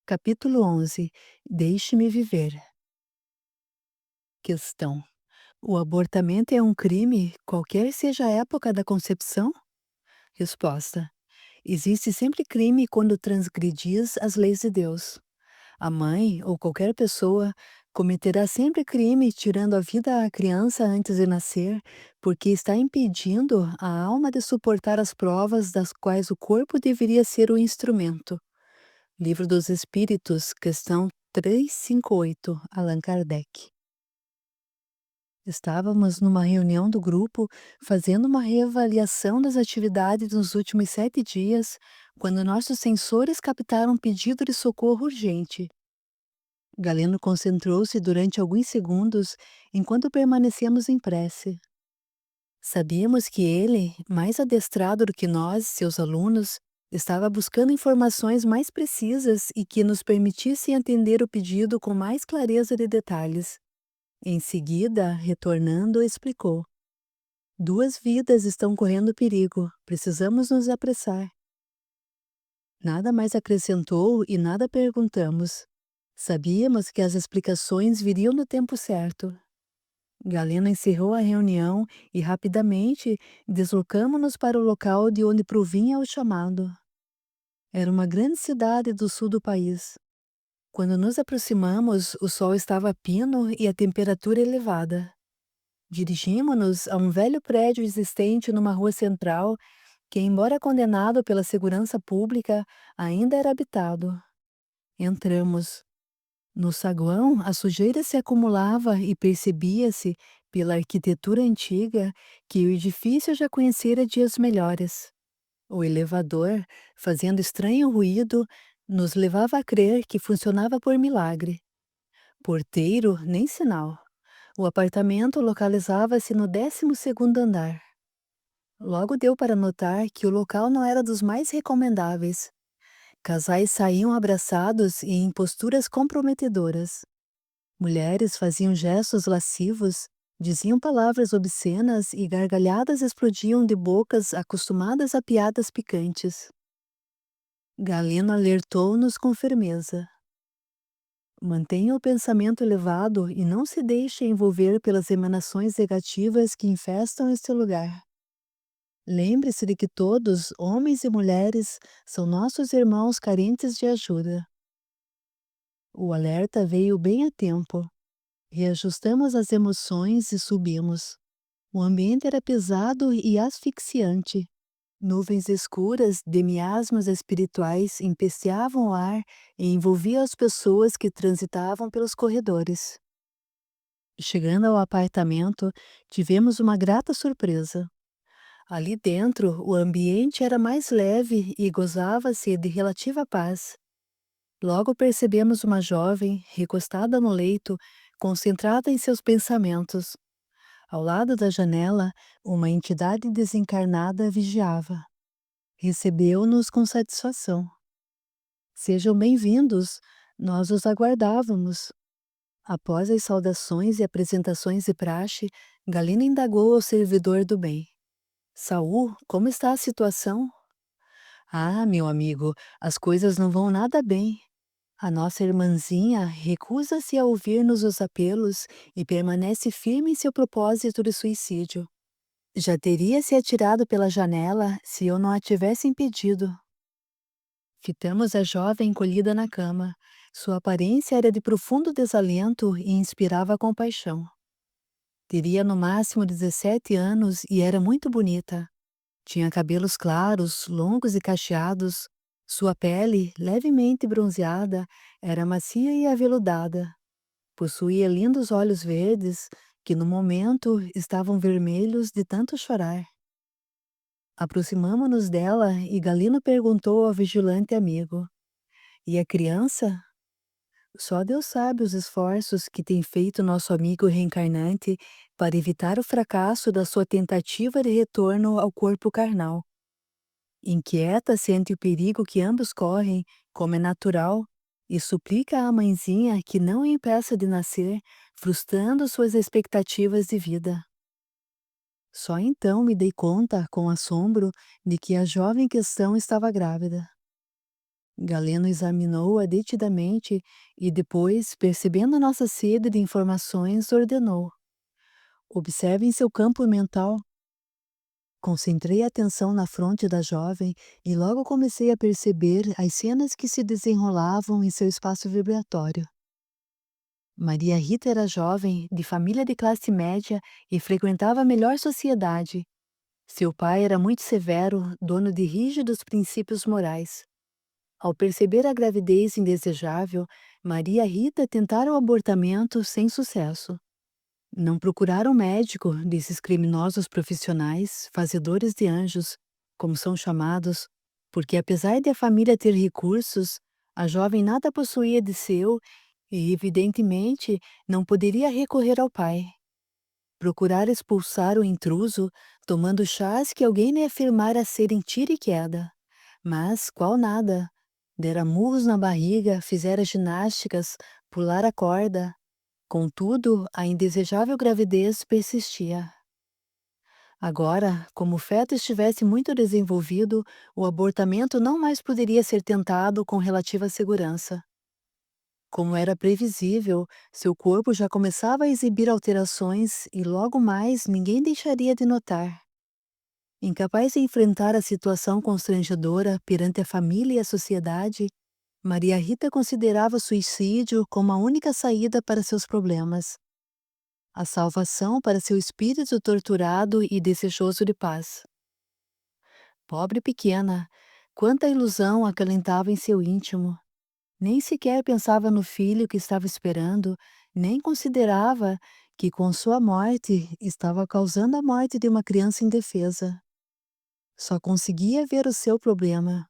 Capítulo 11. Deixe-me viver. Questão: o abortamento é um crime, qualquer seja a época da concepção? Resposta: existe sempre crime quando transgredis as leis de Deus. A mãe, ou qualquer pessoa, cometerá sempre crime tirando a vida à criança antes de nascer, porque está impedindo a alma de suportar as provas das quais o corpo deveria ser o instrumento. Livro dos Espíritos, questão 358, Allan Kardec. Estávamos numa reunião do grupo, fazendo uma reavaliação das atividades nos últimos 7 dias, quando nossos sensores captaram um pedido de socorro urgente. Galeno concentrou-se durante alguns segundos, enquanto permanecemos em prece. Sabíamos que ele, mais adestrado do que nós, seus alunos, estava buscando informações mais precisas e que nos permitissem entender o pedido com mais clareza de detalhes. Em seguida, retornando, explicou: duas vidas estão correndo perigo, precisamos nos apressar. Nada mais acrescentou e nada perguntamos. Sabíamos que as explicações viriam no tempo certo. Galeno encerrou a reunião e, rapidamente, deslocamo-nos para o local de onde provinha o chamado. Era uma grande cidade do sul do país. Quando nos aproximamos, o sol estava a pino e a temperatura elevada. Dirigimos-nos a um velho prédio existente numa rua central que, embora condenado pela segurança pública, ainda era habitado. Entramos. No saguão, a sujeira se acumulava e percebia-se, pela arquitetura antiga, que o edifício já conhecera dias melhores. O elevador, fazendo estranho ruído, nos levava a crer que funcionava por milagre. Porteiro, nem sinal. O apartamento localizava-se no 12º andar. Logo deu para notar que o local não era dos mais recomendáveis. Casais saíam abraçados e em posturas comprometedoras. Mulheres faziam gestos lascivos, diziam palavras obscenas e gargalhadas explodiam de bocas acostumadas a piadas picantes. Galeno alertou-nos com firmeza. Mantenha o pensamento elevado e não se deixe envolver pelas emanações negativas que infestam este lugar. Lembre-se de que todos, homens e mulheres, são nossos irmãos carentes de ajuda. O alerta veio bem a tempo. Reajustamos as emoções e subimos. O ambiente era pesado e asfixiante. Nuvens escuras de miasmas espirituais empesteavam o ar e envolviam as pessoas que transitavam pelos corredores. Chegando ao apartamento, tivemos uma grata surpresa. Ali dentro, o ambiente era mais leve e gozava-se de relativa paz. Logo percebemos uma jovem, recostada no leito, concentrada em seus pensamentos. Ao lado da janela, uma entidade desencarnada vigiava. Recebeu-nos com satisfação. Sejam bem-vindos, nós os aguardávamos. Após as saudações e apresentações de praxe, Galeno indagou ao servidor do bem: Saul, como está a situação? Ah, meu amigo, as coisas não vão nada bem. A nossa irmãzinha recusa-se a ouvir-nos os apelos e permanece firme em seu propósito de suicídio. Já teria se atirado pela janela se eu não a tivesse impedido. Fitamos a jovem encolhida na cama. Sua aparência era de profundo desalento e inspirava compaixão. Teria no máximo 17 anos e era muito bonita. Tinha cabelos claros, longos e cacheados. Sua pele, levemente bronzeada, era macia e aveludada. Possuía lindos olhos verdes, que no momento estavam vermelhos de tanto chorar. Aproximamo-nos dela e Galeno perguntou ao vigilante amigo: E a criança? Só Deus sabe os esforços que tem feito nosso amigo reencarnante para evitar o fracasso da sua tentativa de retorno ao corpo carnal. Inquieta-se ante o perigo que ambos correm, como é natural, e suplica à mãezinha que não a impeça de nascer, frustrando suas expectativas de vida. Só então me dei conta, com assombro, de que a jovem em questão estava grávida. Galeno examinou-a detidamente e depois, percebendo nossa sede de informações, ordenou: observem seu campo mental. Concentrei a atenção na fronte da jovem e logo comecei a perceber as cenas que se desenrolavam em seu espaço vibratório. Maria Rita era jovem, de família de classe média e frequentava a melhor sociedade. Seu pai era muito severo, dono de rígidos princípios morais. Ao perceber a gravidez indesejável, Maria Rita tentara o abortamento sem sucesso. Não procuraram médico desses criminosos profissionais, fazedores de anjos, como são chamados, porque apesar de a família ter recursos, a jovem nada possuía de seu e, evidentemente, não poderia recorrer ao pai. Procurar expulsar o intruso, tomando chás que alguém lhe afirmara serem tiro e queda. Mas, qual nada, dera murros na barriga, fizera ginásticas, pulara corda. Contudo, a indesejável gravidez persistia. Agora, como o feto estivesse muito desenvolvido, o abortamento não mais poderia ser tentado com relativa segurança. Como era previsível, seu corpo já começava a exibir alterações e logo mais ninguém deixaria de notar. Incapaz de enfrentar a situação constrangedora perante a família e a sociedade, Maria Rita considerava o suicídio como a única saída para seus problemas, a salvação para seu espírito torturado e desejoso de paz. Pobre pequena, quanta ilusão acalentava em seu íntimo! Nem sequer pensava no filho que estava esperando, nem considerava que com sua morte estava causando a morte de uma criança indefesa. Só conseguia ver o seu problema.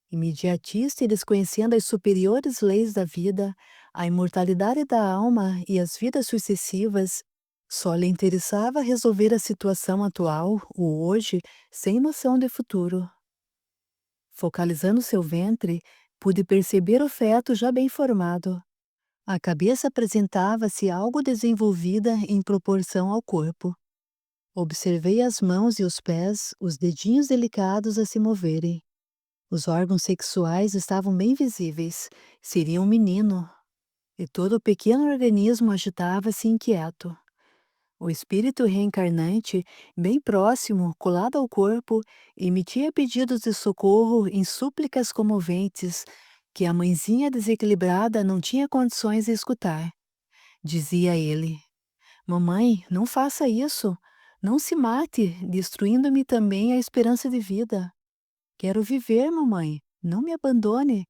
Imediatista e desconhecendo as superiores leis da vida, a imortalidade da alma e as vidas sucessivas, só lhe interessava resolver a situação atual, o hoje, sem noção de futuro. Focalizando seu ventre, pude perceber o feto já bem formado. A cabeça apresentava-se algo desenvolvida em proporção ao corpo. Observei as mãos e os pés, os dedinhos delicados a se moverem. Os órgãos sexuais estavam bem visíveis. Seria um menino. E todo o pequeno organismo agitava-se inquieto. O espírito reencarnante, bem próximo, colado ao corpo, emitia pedidos de socorro em súplicas comoventes que a mãezinha desequilibrada não tinha condições de escutar. Dizia ele: mamãe, não faça isso. Não se mate, destruindo-me também a esperança de vida. Quero viver, mamãe. Não me abandone.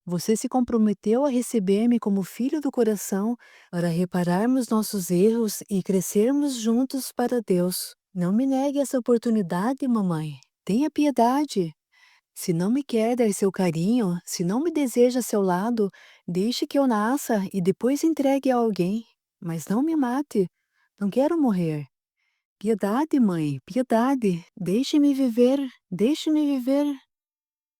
Você se comprometeu a receber-me como filho do coração para repararmos nossos erros e crescermos juntos para Deus. Não me negue essa oportunidade, mamãe. Tenha piedade. Se não me quer dar seu carinho, se não me deseja a seu lado, deixe que eu nasça e depois entregue a alguém. Mas não me mate. Não quero morrer. Piedade, mãe, piedade. Deixe-me viver, deixe-me viver.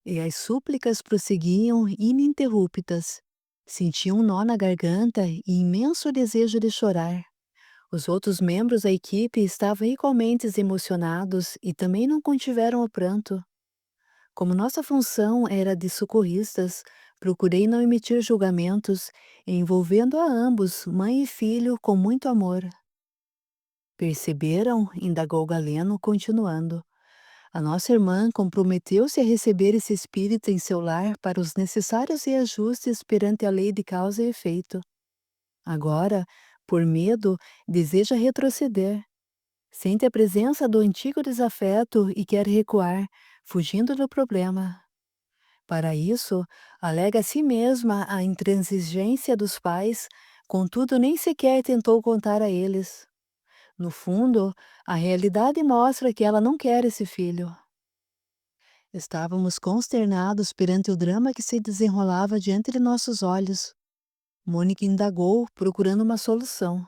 E as súplicas prosseguiam ininterruptas. Senti um nó na garganta e imenso desejo de chorar. Os outros membros da equipe estavam igualmente emocionados e também não contiveram o pranto. Como nossa função era de socorristas, procurei não emitir julgamentos, envolvendo a ambos, mãe e filho, com muito amor. Perceberam? Indagou Galeno, continuando. A nossa irmã comprometeu-se a receber esse espírito em seu lar para os necessários reajustes perante a lei de causa e efeito. Agora, por medo, deseja retroceder. Sente a presença do antigo desafeto e quer recuar, fugindo do problema. Para isso, alega a si mesma a intransigência dos pais, contudo nem sequer tentou contar a eles. No fundo, a realidade mostra que ela não quer esse filho. Estávamos consternados perante o drama que se desenrolava diante de nossos olhos. Mônica indagou, procurando uma solução.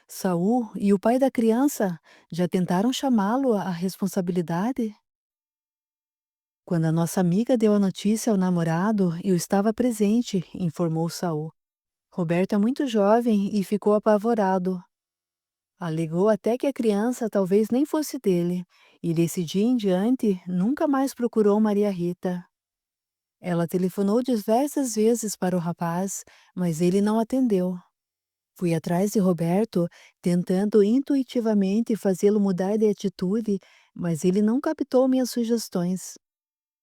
Saul e o pai da criança já tentaram chamá-lo à responsabilidade? Quando a nossa amiga deu a notícia ao namorado, eu estava presente, informou Saul. Roberto é muito jovem e ficou apavorado. Alegou até que a criança talvez nem fosse dele, e desse dia em diante nunca mais procurou Maria Rita. Ela telefonou diversas vezes para o rapaz, mas ele não atendeu. Fui atrás de Roberto, tentando intuitivamente fazê-lo mudar de atitude, mas ele não captou minhas sugestões.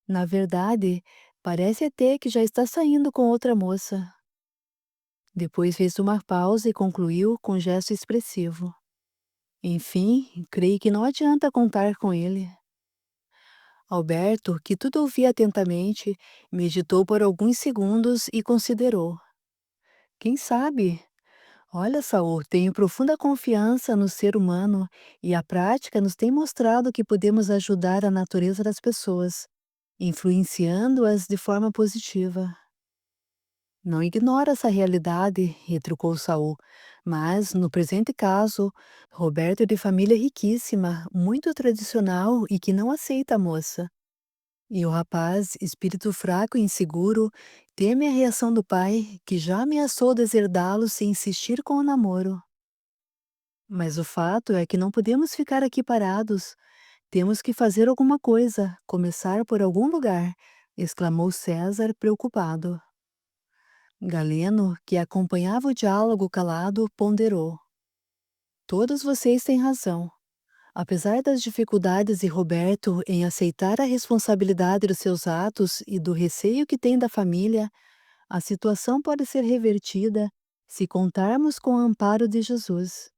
Na verdade, parece até que já está saindo com outra moça. Depois fez uma pausa e concluiu com um gesto expressivo. Enfim, creio que não adianta contar com ele. Alberto, que tudo ouvia atentamente, meditou por alguns segundos e considerou. Quem sabe? Olha, Saul, tenho profunda confiança no ser humano e a prática nos tem mostrado que podemos ajudar a natureza das pessoas, influenciando-as de forma positiva. Não ignora essa realidade, retrucou Saul, mas, no presente caso, Roberto é de família riquíssima, muito tradicional e que não aceita a moça. E o rapaz, espírito fraco e inseguro, teme a reação do pai, que já ameaçou deserdá-lo se insistir com o namoro. Mas o fato é que não podemos ficar aqui parados. Temos que fazer alguma coisa, começar por algum lugar, exclamou César, preocupado. Galeno, que acompanhava o diálogo calado, ponderou. Todos vocês têm razão. Apesar das dificuldades de Roberto em aceitar a responsabilidade dos seus atos e do receio que tem da família, a situação pode ser revertida se contarmos com o amparo de Jesus.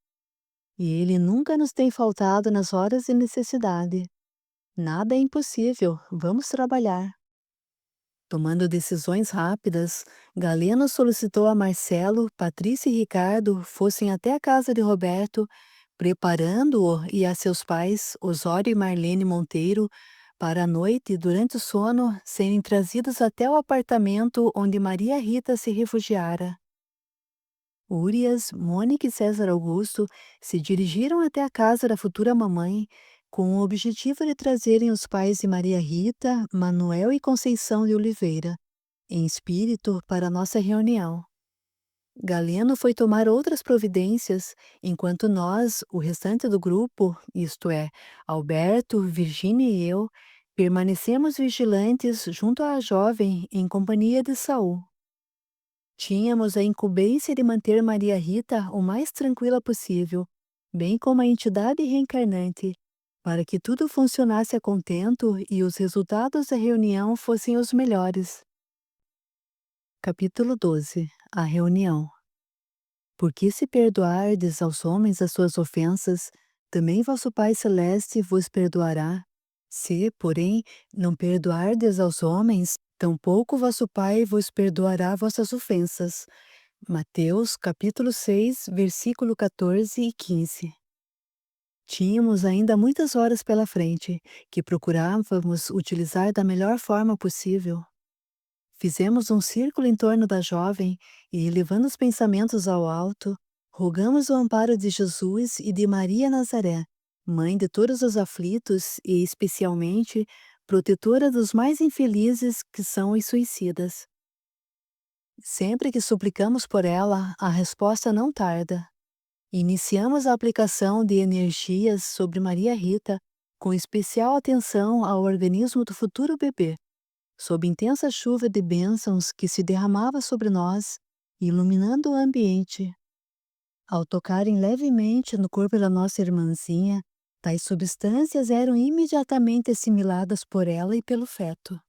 E ele nunca nos tem faltado nas horas de necessidade. Nada é impossível, vamos trabalhar. Tomando decisões rápidas, Galeno solicitou a Marcelo, Patrícia e Ricardo fossem até a casa de Roberto, preparando-o e a seus pais, Osório e Marlene Monteiro, para a noite, durante o sono, serem trazidos até o apartamento onde Maria Rita se refugiara. Úrias, Mônica e César Augusto se dirigiram até a casa da futura mamãe, com o objetivo de trazerem os pais de Maria Rita, Manuel e Conceição de Oliveira, em espírito, para a nossa reunião. Galeno foi tomar outras providências, enquanto nós, o restante do grupo, isto é, Alberto, Virgínia e eu, permanecemos vigilantes junto à jovem em companhia de Saul. Tínhamos a incumbência de manter Maria Rita o mais tranquila possível, bem como a entidade reencarnante, para que tudo funcionasse a contento e os resultados da reunião fossem os melhores. Capítulo 12. A reunião. Porque se perdoardes aos homens as suas ofensas, também vosso Pai Celeste vos perdoará. Se, porém, não perdoardes aos homens, tampouco vosso Pai vos perdoará vossas ofensas. Mateus, capítulo 6, versículo 14 e 15. Tínhamos ainda muitas horas pela frente, que procurávamos utilizar da melhor forma possível. Fizemos um círculo em torno da jovem e, elevando os pensamentos ao alto, rogamos o amparo de Jesus e de Maria Nazaré, mãe de todos os aflitos e, especialmente, protetora dos mais infelizes que são os suicidas. Sempre que suplicamos por ela, a resposta não tarda. Iniciamos a aplicação de energias sobre Maria Rita, com especial atenção ao organismo do futuro bebê, sob intensa chuva de bênçãos que se derramava sobre nós, iluminando o ambiente. Ao tocarem levemente no corpo da nossa irmãzinha, tais substâncias eram imediatamente assimiladas por ela e pelo feto.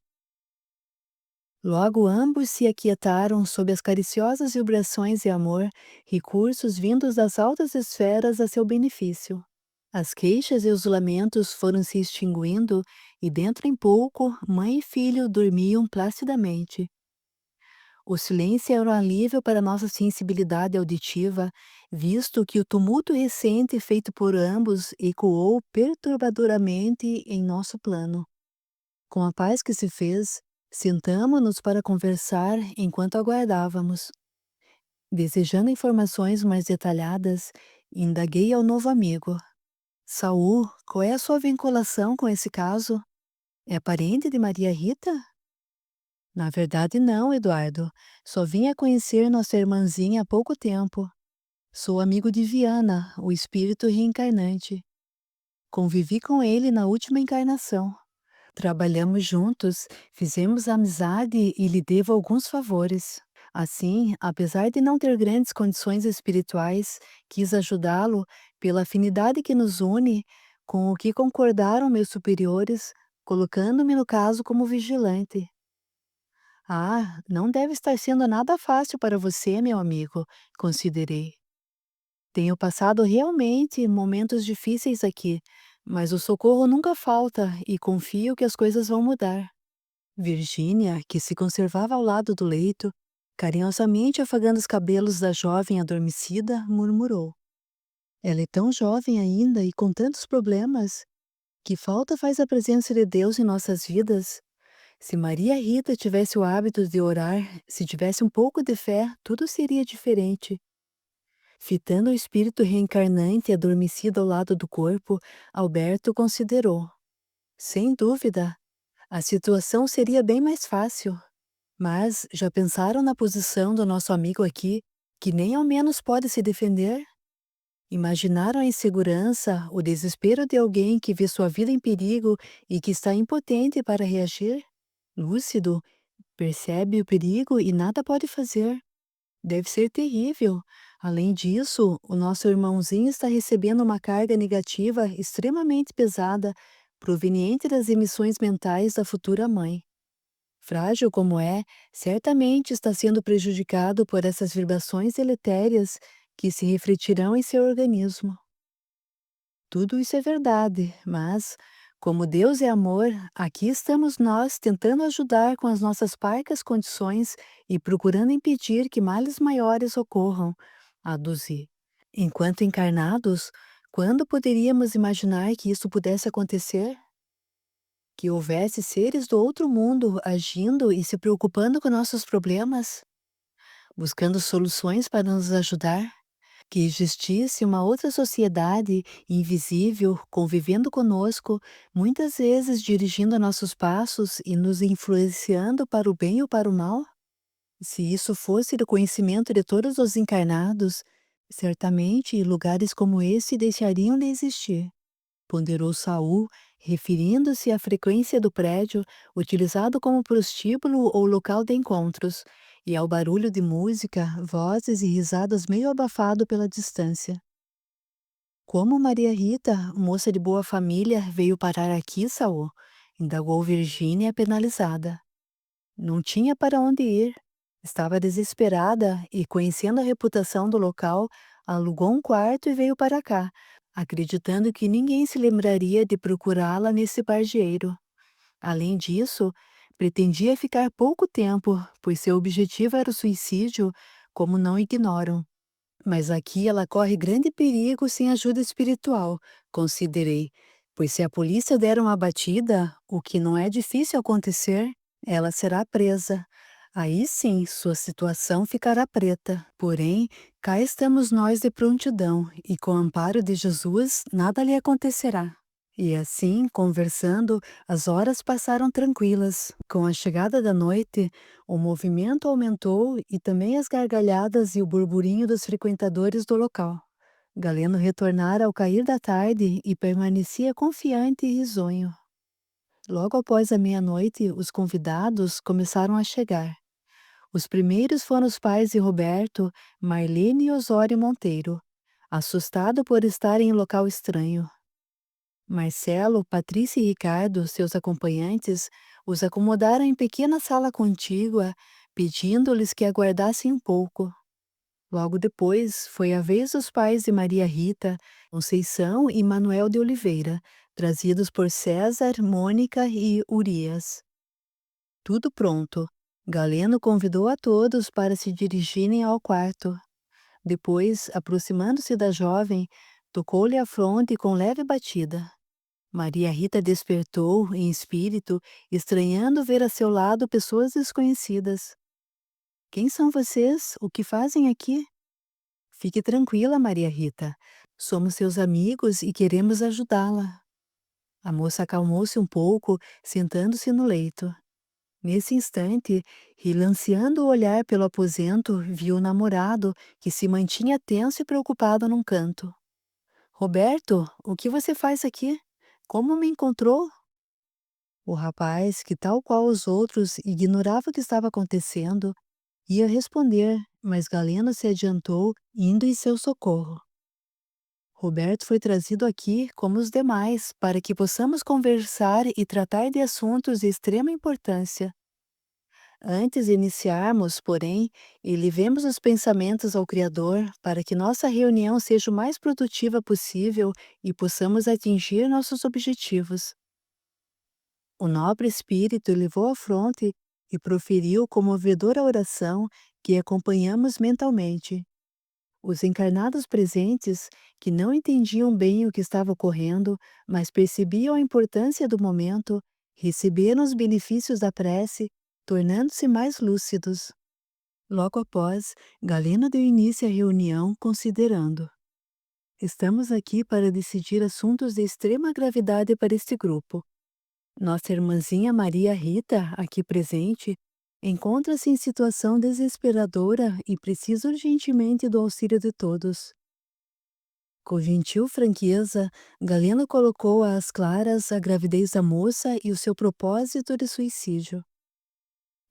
Logo ambos se aquietaram sob as cariciosas vibrações de amor, recursos vindos das altas esferas a seu benefício. As queixas e os lamentos foram se extinguindo e dentro em pouco, mãe e filho dormiam placidamente. O silêncio era um alívio para nossa sensibilidade auditiva, visto que o tumulto recente feito por ambos ecoou perturbadoramente em nosso plano. Com a paz que se fez, sentamo-nos para conversar enquanto aguardávamos. Desejando informações mais detalhadas, indaguei ao novo amigo. Saul, qual é a sua vinculação com esse caso? É parente de Maria Rita? Na verdade, não, Eduardo. Só vim a conhecer nossa irmãzinha há pouco tempo. Sou amigo de Viana, o espírito reencarnante. Convivi com ele na última encarnação. Trabalhamos juntos, fizemos amizade e lhe devo alguns favores. Assim, apesar de não ter grandes condições espirituais, quis ajudá-lo pela afinidade que nos une, com o que concordaram meus superiores, colocando-me no caso como vigilante. Ah, não deve estar sendo nada fácil para você, meu amigo, considerei. Tenho passado realmente momentos difíceis aqui, mas o socorro nunca falta e confio que as coisas vão mudar. Virgínia, que se conservava ao lado do leito, carinhosamente afagando os cabelos da jovem adormecida, murmurou: Ela é tão jovem ainda e com tantos problemas. Que falta faz a presença de Deus em nossas vidas? Se Maria Rita tivesse o hábito de orar, se tivesse um pouco de fé, tudo seria diferente. Fitando o espírito reencarnante adormecido ao lado do corpo, Alberto considerou: sem dúvida, a situação seria bem mais fácil. Mas já pensaram na posição do nosso amigo aqui, que nem ao menos pode se defender? Imaginaram a insegurança, o desespero de alguém que vê sua vida em perigo e que está impotente para reagir? Lúcido, percebe o perigo e nada pode fazer. Deve ser terrível. Além disso, o nosso irmãozinho está recebendo uma carga negativa extremamente pesada, proveniente das emissões mentais da futura mãe. Frágil como é, certamente está sendo prejudicado por essas vibrações deletérias que se refletirão em seu organismo. Tudo isso é verdade, mas, como Deus é amor, aqui estamos nós tentando ajudar com as nossas parcas condições e procurando impedir que males maiores ocorram, aduzi. Enquanto encarnados, quando poderíamos imaginar que isso pudesse acontecer? Que houvesse seres do outro mundo agindo e se preocupando com nossos problemas, buscando soluções para nos ajudar? Que existisse uma outra sociedade invisível convivendo conosco, muitas vezes dirigindo nossos passos e nos influenciando para o bem ou para o mal? Se isso fosse do conhecimento de todos os encarnados, certamente lugares como esse deixariam de existir, ponderou Saul, referindo-se à frequência do prédio, utilizado como prostíbulo ou local de encontros, e ao barulho de música, vozes e risadas meio abafado pela distância. Como Maria Rita, moça de boa família, veio parar aqui, Saul? Indagou Virgínia, penalizada. Não tinha para onde ir. Estava desesperada e, conhecendo a reputação do local, alugou um quarto e veio para cá, acreditando que ninguém se lembraria de procurá-la nesse pardieiro. Além disso, pretendia ficar pouco tempo, pois seu objetivo era o suicídio, como não ignoram. Mas aqui ela corre grande perigo sem ajuda espiritual, considerei, pois se a polícia der uma batida, o que não é difícil acontecer, ela será presa. Aí sim, sua situação ficará preta. Porém, cá estamos nós de prontidão, e com o amparo de Jesus, nada lhe acontecerá. E assim, conversando, as horas passaram tranquilas. Com a chegada da noite, o movimento aumentou e também as gargalhadas e o burburinho dos frequentadores do local. Galeno retornara ao cair da tarde e permanecia confiante e risonho. Logo após a meia-noite, os convidados começaram a chegar. Os primeiros foram os pais de Roberto, Marlene e Osório Monteiro, assustado por estar em local estranho. Marcelo, Patrícia e Ricardo, seus acompanhantes, os acomodaram em pequena sala contígua, pedindo-lhes que aguardassem um pouco. Logo depois, foi a vez dos pais de Maria Rita, Conceição e Manuel de Oliveira, trazidos por César, Mônica e Urias. Tudo pronto. Galeno convidou a todos para se dirigirem ao quarto. Depois, aproximando-se da jovem, tocou-lhe a fronte com leve batida. Maria Rita despertou, em espírito, estranhando ver a seu lado pessoas desconhecidas. Quem são vocês? O que fazem aqui? Fique tranquila, Maria Rita. Somos seus amigos e queremos ajudá-la. A moça acalmou-se um pouco, sentando-se no leito. Nesse instante, relanceando o olhar pelo aposento, viu o namorado, que se mantinha tenso e preocupado num canto. Roberto, o que você faz aqui? Como me encontrou? O rapaz, que tal qual os outros ignorava o que estava acontecendo, ia responder, mas Galeno se adiantou, indo em seu socorro. Roberto foi trazido aqui, como os demais, para que possamos conversar e tratar de assuntos de extrema importância. Antes de iniciarmos, porém, elevemos os pensamentos ao Criador para que nossa reunião seja o mais produtiva possível e possamos atingir nossos objetivos. O nobre espírito elevou a fronte e proferiu comovedora oração que acompanhamos mentalmente. Os encarnados presentes, que não entendiam bem o que estava ocorrendo, mas percebiam a importância do momento, receberam os benefícios da prece, tornando-se mais lúcidos. Logo após, Galeno deu início à reunião, considerando: estamos aqui para decidir assuntos de extrema gravidade para este grupo. Nossa irmãzinha Maria Rita, aqui presente, encontra-se em situação desesperadora e precisa urgentemente do auxílio de todos. Com gentil franqueza, Galeno colocou às claras a gravidez da moça e o seu propósito de suicídio.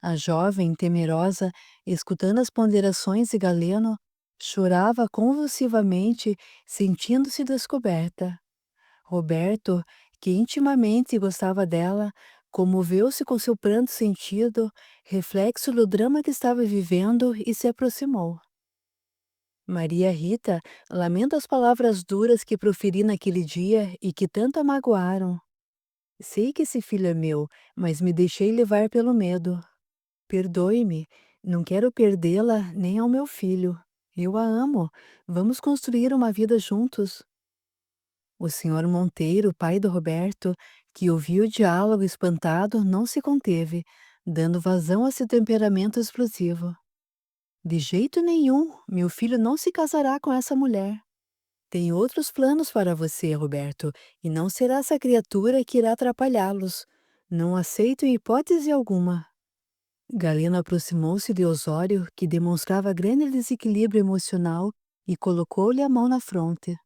A jovem, temerosa, escutando as ponderações de Galeno, chorava convulsivamente, sentindo-se descoberta. Roberto, que intimamente gostava dela, comoveu-se com seu pranto sentido, reflexo do drama que estava vivendo, e se aproximou. Maria Rita lamenta as palavras duras que proferi naquele dia e que tanto a magoaram. Sei que esse filho é meu, mas me deixei levar pelo medo. Perdoe-me, não quero perdê-la nem ao meu filho. Eu a amo. Vamos construir uma vida juntos. O senhor Monteiro, pai do Roberto, que ouviu o diálogo espantado, não se conteve, dando vazão a seu temperamento explosivo. De jeito nenhum, meu filho não se casará com essa mulher. Tem outros planos para você, Roberto, e não será essa criatura que irá atrapalhá-los. Não aceito hipótese alguma. Galeno aproximou-se de Osório, que demonstrava grande desequilíbrio emocional, e colocou-lhe a mão na fronte.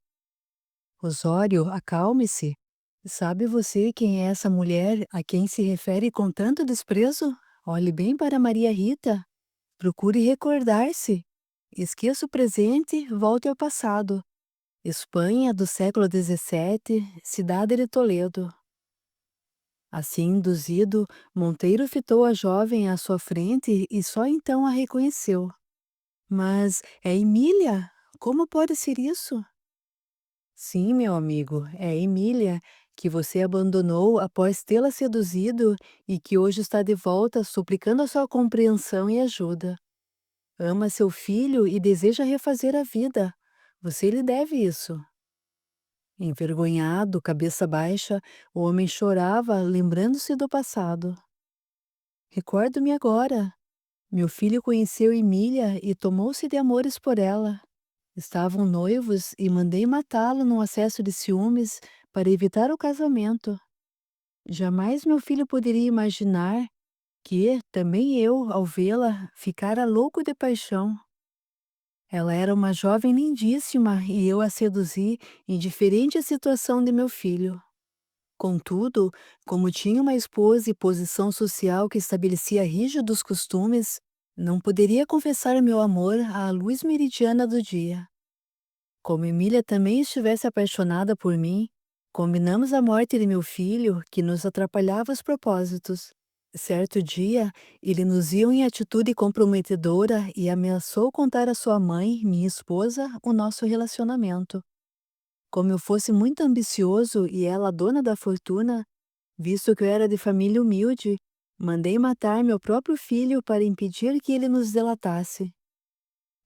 Osório, acalme-se. Sabe você quem é essa mulher a quem se refere com tanto desprezo? Olhe bem para Maria Rita. Procure recordar-se. Esqueça o presente, volte ao passado. Espanha do século XVII, cidade de Toledo. Assim induzido, Monteiro fitou a jovem à sua frente e só então a reconheceu. Mas é Emília? Como pode ser isso? Sim, meu amigo, é Emília, que você abandonou após tê-la seduzido e que hoje está de volta suplicando a sua compreensão e ajuda. Ama seu filho e deseja refazer a vida. Você lhe deve isso. Envergonhado, cabeça baixa, o homem chorava, lembrando-se do passado. Recordo-me agora. Meu filho conheceu Emília e tomou-se de amores por ela. Estavam noivos e mandei matá-lo num acesso de ciúmes para evitar o casamento. Jamais meu filho poderia imaginar que, também eu, ao vê-la, ficara louco de paixão. Ela era uma jovem lindíssima e eu a seduzi, indiferente à situação de meu filho. Contudo, como tinha uma esposa e posição social que estabelecia rígidos costumes, não poderia confessar meu amor à luz meridiana do dia. Como Emília também estivesse apaixonada por mim, combinamos a morte de meu filho, que nos atrapalhava os propósitos. Certo dia, ele nos viu em atitude comprometedora e ameaçou contar à sua mãe, minha esposa, o nosso relacionamento. Como eu fosse muito ambicioso e ela a dona da fortuna, visto que eu era de família humilde, mandei matar meu próprio filho para impedir que ele nos delatasse.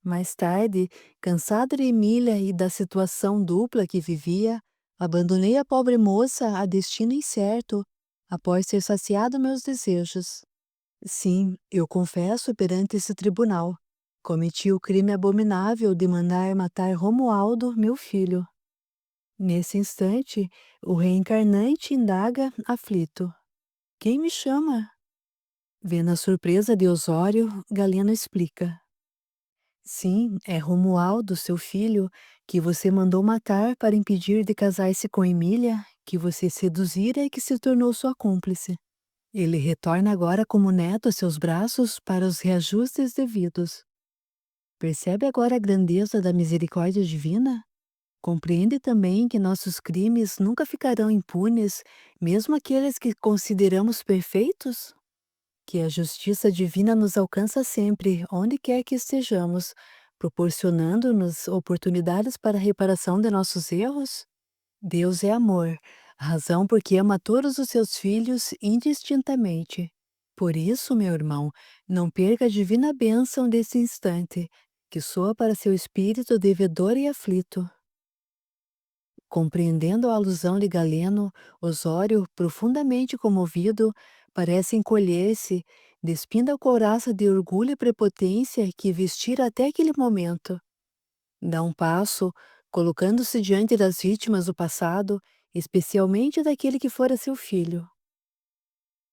Mais tarde, cansado de Emília e da situação dupla que vivia, abandonei a pobre moça a destino incerto, após ter saciado meus desejos. Sim, eu confesso perante esse tribunal. Cometi o crime abominável de mandar matar Romualdo, meu filho. Nesse instante, o reencarnante indaga, aflito: quem me chama? Vendo a surpresa de Osório, Galeno explica: sim, é Romualdo, seu filho, que você mandou matar para impedir de casar-se com Emília, que você seduzira e que se tornou sua cúmplice. Ele retorna agora como neto a seus braços para os reajustes devidos. Percebe agora a grandeza da misericórdia divina? Compreende também que nossos crimes nunca ficarão impunes, mesmo aqueles que consideramos perfeitos? Que a justiça divina nos alcança sempre, onde quer que estejamos, proporcionando-nos oportunidades para a reparação de nossos erros? Deus é amor, razão porque ama todos os seus filhos indistintamente. Por isso, meu irmão, não perca a divina bênção desse instante, que soa para seu espírito devedor e aflito. Compreendendo a alusão de Galeno, Osório, profundamente comovido, parece encolher-se, despindo a couraça de orgulho e prepotência que vestira até aquele momento. Dá um passo, colocando-se diante das vítimas do passado, especialmente daquele que fora seu filho.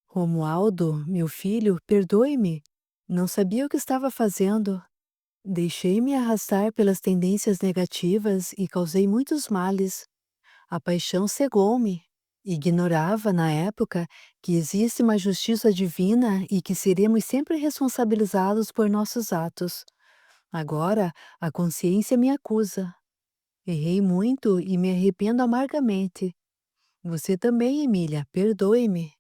Romualdo, meu filho, perdoe-me. Não sabia o que estava fazendo. Deixei-me arrastar pelas tendências negativas e causei muitos males. A paixão cegou-me. Ignorava, na época, que existe uma justiça divina e que seremos sempre responsabilizados por nossos atos. Agora, a consciência me acusa. Errei muito e me arrependo amargamente. Você também, Emília, perdoe-me.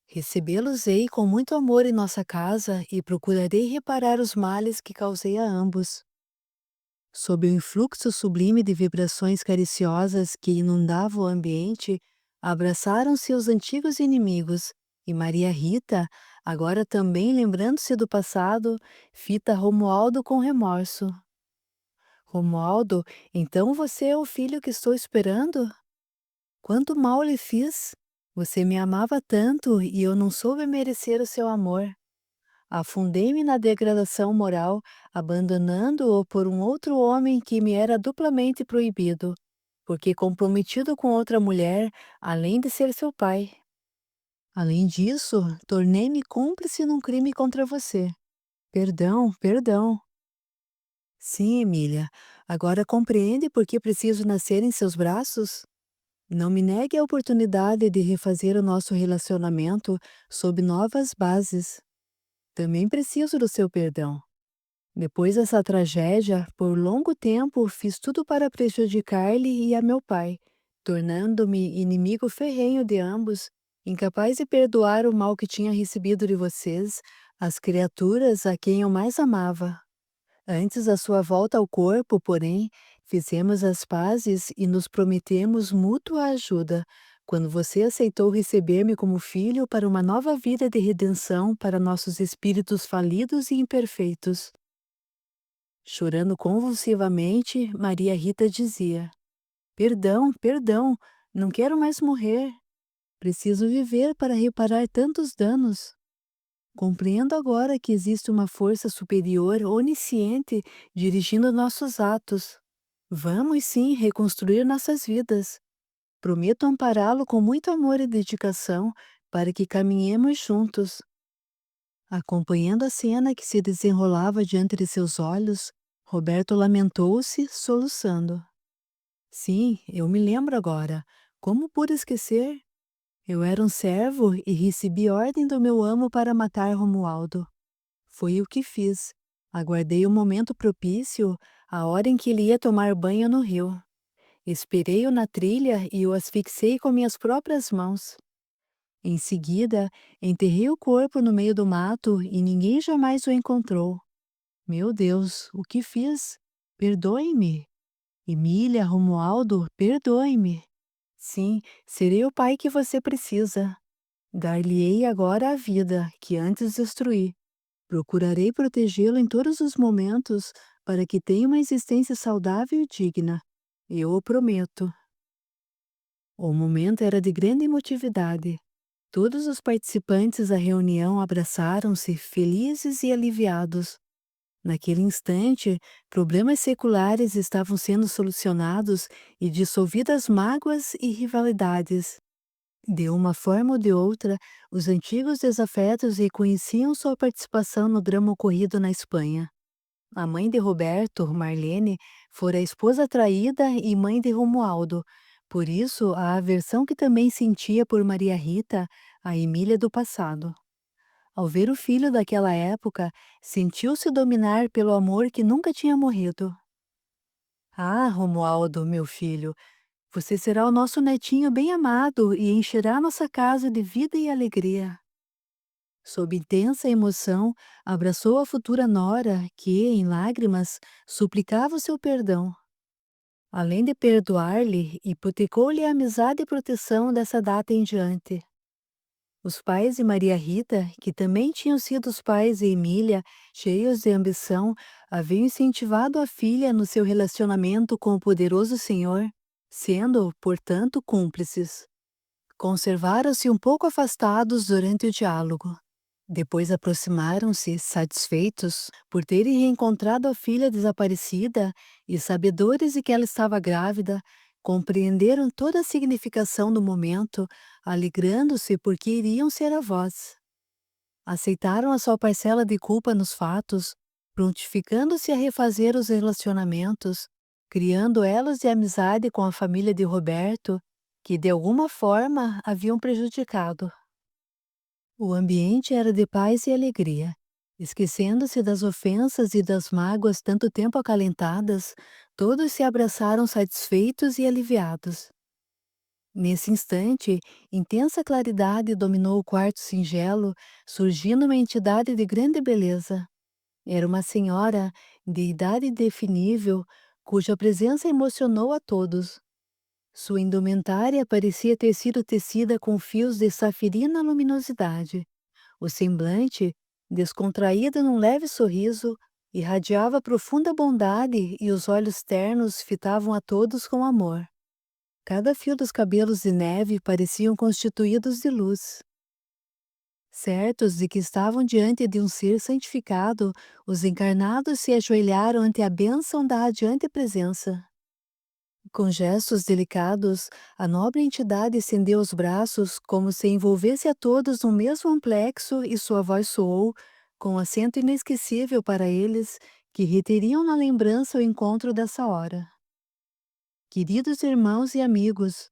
Recebê-los-ei com muito amor em nossa casa e procurarei reparar os males que causei a ambos. Sob o influxo sublime de vibrações cariciosas que inundavam o ambiente, abraçaram-se os antigos inimigos, e Maria Rita, agora também lembrando-se do passado, fita Romualdo com remorso. Romualdo, então você é o filho que estou esperando? Quanto mal lhe fiz? Você me amava tanto e eu não soube merecer o seu amor. Afundei-me na degradação moral, abandonando-o por um outro homem que me era duplamente proibido, porque comprometido com outra mulher, além de ser seu pai. Além disso, tornei-me cúmplice num crime contra você. Perdão, perdão. Sim, Emília, agora compreende por que preciso nascer em seus braços? Não me negue a oportunidade de refazer o nosso relacionamento sob novas bases. Também preciso do seu perdão. Depois dessa tragédia, por longo tempo fiz tudo para prejudicar-lhe e a meu pai, tornando-me inimigo ferrenho de ambos, incapaz de perdoar o mal que tinha recebido de vocês, as criaturas a quem eu mais amava. Antes da sua volta ao corpo, porém, fizemos as pazes e nos prometemos mútua ajuda, quando você aceitou receber-me como filho para uma nova vida de redenção para nossos espíritos falidos e imperfeitos. Chorando convulsivamente, Maria Rita dizia: Perdão, perdão, não quero mais morrer. Preciso viver para reparar tantos danos. Compreendo agora que existe uma força superior, onisciente, dirigindo nossos atos. Vamos sim reconstruir nossas vidas. Prometo ampará-lo com muito amor e dedicação para que caminhemos juntos. Acompanhando a cena que se desenrolava diante de seus olhos, Roberto lamentou-se, soluçando. Sim, eu me lembro agora. Como pude esquecer? Eu era um servo e recebi ordem do meu amo para matar Romualdo. Foi o que fiz. Aguardei o momento propício, a hora em que ele ia tomar banho no rio. Esperei-o na trilha e o asfixiei com minhas próprias mãos. Em seguida, enterrei o corpo no meio do mato e ninguém jamais o encontrou. Meu Deus, o que fiz? Perdoe-me. Emília, Romualdo, perdoe-me. Sim, serei o pai que você precisa. Dar-lhe-ei agora a vida que antes destruí. Procurarei protegê-lo em todos os momentos para que tenha uma existência saudável e digna. Eu o prometo. O momento era de grande emotividade. Todos os participantes da reunião abraçaram-se, felizes e aliviados. Naquele instante, problemas seculares estavam sendo solucionados e dissolvidas mágoas e rivalidades. De uma forma ou de outra, os antigos desafetos reconheciam sua participação no drama ocorrido na Espanha. A mãe de Roberto, Marlene, fora a esposa traída e mãe de Romualdo. Por isso, a aversão que também sentia por Maria Rita, a Emília do passado. Ao ver o filho daquela época, sentiu-se dominar pelo amor que nunca tinha morrido. Ah, Romualdo, meu filho, você será o nosso netinho bem amado e encherá nossa casa de vida e alegria. Sob intensa emoção, abraçou a futura nora, que, em lágrimas, suplicava o seu perdão. Além de perdoar-lhe, hipotecou-lhe a amizade e proteção dessa data em diante. Os pais de Maria Rita, que também tinham sido os pais de Emília, cheios de ambição, haviam incentivado a filha no seu relacionamento com o poderoso Senhor, sendo, portanto, cúmplices. Conservaram-se um pouco afastados durante o diálogo. Depois aproximaram-se, satisfeitos por terem reencontrado a filha desaparecida e sabedores de que ela estava grávida, compreenderam toda a significação do momento, alegrando-se porque iriam ser avós. Aceitaram a sua parcela de culpa nos fatos, prontificando-se a refazer os relacionamentos, criando elos de amizade com a família de Roberto, que de alguma forma haviam prejudicado. O ambiente era de paz e alegria. Esquecendo-se das ofensas e das mágoas tanto tempo acalentadas, todos se abraçaram satisfeitos e aliviados. Nesse instante, intensa claridade dominou o quarto singelo, surgindo uma entidade de grande beleza. Era uma senhora, de idade indefinível, cuja presença emocionou a todos. Sua indumentária parecia ter sido tecida com fios de safirina luminosidade. O semblante, descontraído num leve sorriso, irradiava profunda bondade e os olhos ternos fitavam a todos com amor. Cada fio dos cabelos de neve pareciam constituídos de luz. Certos de que estavam diante de um ser santificado, os encarnados se ajoelharam ante a bênção da radiante presença. Com gestos delicados, a nobre entidade estendeu os braços como se envolvesse a todos no mesmo amplexo e sua voz soou, com acento inesquecível para eles, que reteriam na lembrança o encontro dessa hora. Queridos irmãos e amigos,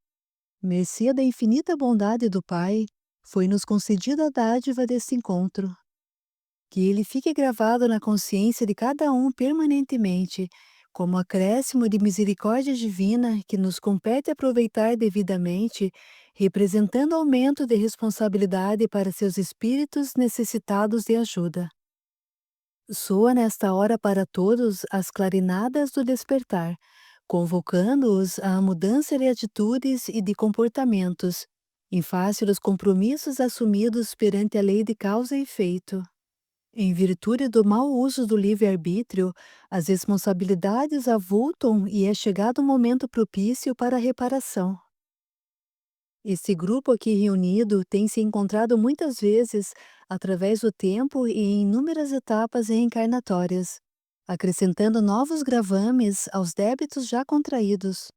mercê da infinita bondade do Pai, foi-nos concedida a dádiva deste encontro. Que ele fique gravado na consciência de cada um permanentemente, como acréscimo de misericórdia divina que nos compete aproveitar devidamente, representando aumento de responsabilidade para seus espíritos necessitados de ajuda. Soa nesta hora para todos as clarinadas do despertar, convocando-os à mudança de atitudes e de comportamentos, em face dos compromissos assumidos perante a lei de causa e efeito. Em virtude do mau uso do livre-arbítrio, as responsabilidades avultam e é chegado o momento propício para a reparação. Esse grupo aqui reunido tem se encontrado muitas vezes, através do tempo e em inúmeras etapas reencarnatórias, acrescentando novos gravames aos débitos já contraídos.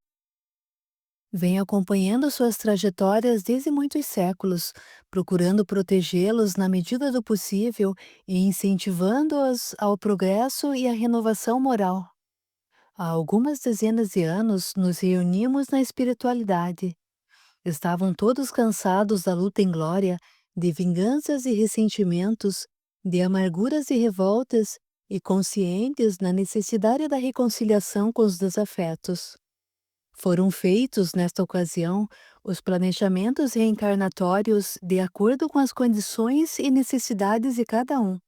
Vem acompanhando suas trajetórias desde muitos séculos, procurando protegê-los na medida do possível e incentivando-os ao progresso e à renovação moral. Há algumas dezenas de anos nos reunimos na espiritualidade. Estavam todos cansados da luta em glória, de vinganças e ressentimentos, de amarguras e revoltas, e conscientes na necessidade da reconciliação com os desafetos. Foram feitos, nesta ocasião, os planejamentos reencarnatórios de acordo com as condições e necessidades de cada um.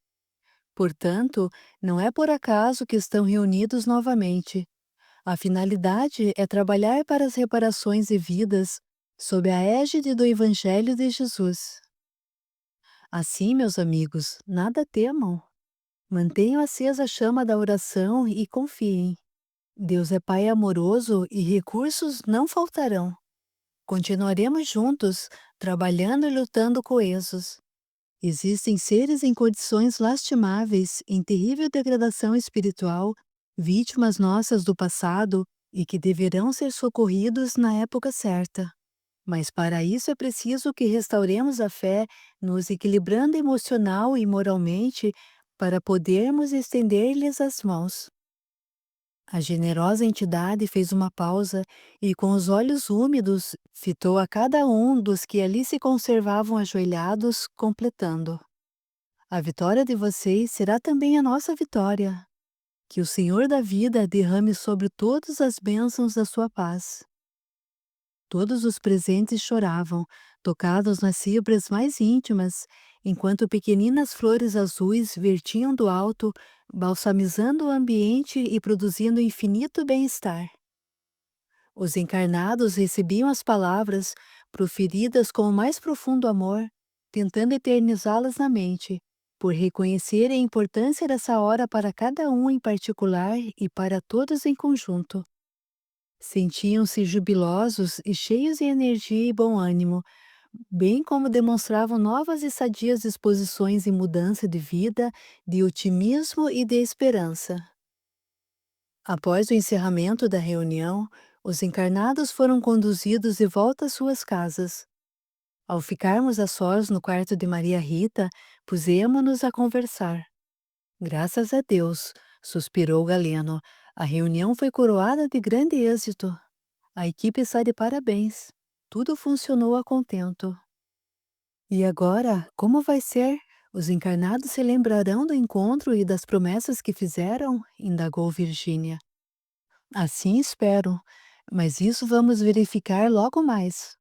Portanto, não é por acaso que estão reunidos novamente. A finalidade é trabalhar para as reparações devidas, sob a égide do Evangelho de Jesus. Assim, meus amigos, nada temam. Mantenham acesa a chama da oração e confiem. Deus é Pai amoroso e recursos não faltarão. Continuaremos juntos, trabalhando e lutando coesos. Existem seres em condições lastimáveis, em terrível degradação espiritual, vítimas nossas do passado e que deverão ser socorridos na época certa. Mas para isso é preciso que restauremos a fé, nos equilibrando emocional e moralmente, para podermos estender-lhes as mãos. A generosa entidade fez uma pausa e, com os olhos úmidos, fitou a cada um dos que ali se conservavam ajoelhados, completando: A vitória de vocês será também a nossa vitória. Que o Senhor da vida derrame sobre todos as bênçãos da sua paz. Todos os presentes choravam, tocados nas fibras mais íntimas, enquanto pequeninas flores azuis vertiam do alto, balsamizando o ambiente e produzindo infinito bem-estar. Os encarnados recebiam as palavras, proferidas com o mais profundo amor, tentando eternizá-las na mente, por reconhecerem a importância dessa hora para cada um em particular e para todos em conjunto. Sentiam-se jubilosos e cheios de energia e bom ânimo, bem como demonstravam novas e sadias disposições em mudança de vida, de otimismo e de esperança. Após o encerramento da reunião, os encarnados foram conduzidos de volta às suas casas. Ao ficarmos a sós no quarto de Maria Rita, pusemo-nos a conversar. Graças a Deus, suspirou Galeno, a reunião foi coroada de grande êxito. A equipe está de parabéns. Tudo funcionou a contento. E agora, como vai ser? Os encarnados se lembrarão do encontro e das promessas que fizeram? Indagou Virgínia. Assim espero, mas isso vamos verificar logo mais.